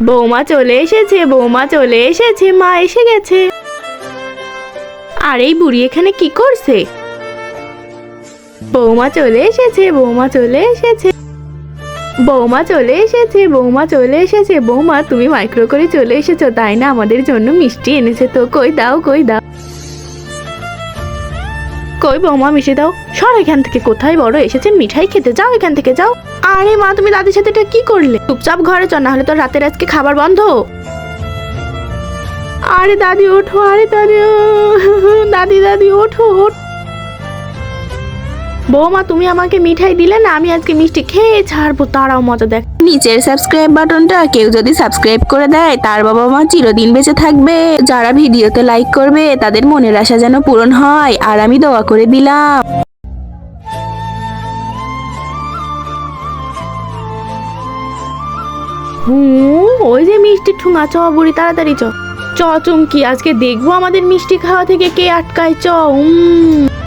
বৌমা চলে এসেছে, বৌমা চলে এসেছে, মা এসে গেছে। আর এই বুড়ি এখানে কি করছে? বৌমা চলে এসেছে, বৌমা চলে এসেছে, বৌমা চলে এসেছে, বৌমা চলে এসেছে। বৌমা তুমি মাইক্রো করে চলে এসেছো তাই না? আমাদের জন্য মিষ্টি এনেছে তো, কই দাও, কই দাও, কই বৌমা মিশে দাও। সর এখান থেকে, কোথায় বড় এসেছে মিঠাই খেতে, যাও এখান থেকে যাও। আরে মা তুমি দাদির সাথে এটা কি করলে? চুপচাপ ঘরে চল, না হলে তো রাতের আজকে খাবার বন্ধ। আরে দাদি ওঠো, আরে দাদি, দাদি দাদি ওঠো। বৌমা তুমি আমাকে মিঠাই দিলে না, আমি আজকে মিষ্টি খেয়ে ছাড়বো, তারাও মজা দেখ। নিচের সাবস্ক্রাইব বাটনটা কেউ যদি সাবস্ক্রাইব করে দেয় তার বাবা মা চিরদিন বেঁচে থাকবে। যারা ভিডিওতে লাইক করবে তাদের মনের আশা যেন পূরণ হয়, আর আমি দোয়া করে দিলাম। ওই যে মিষ্টি ঠুঙা, চ বুড়ি তাড়াতাড়ি চ। চ চুমকি, আজকে দেখবো আমাদের মিষ্টি খাওয়া থেকে কে আটকায়, চ।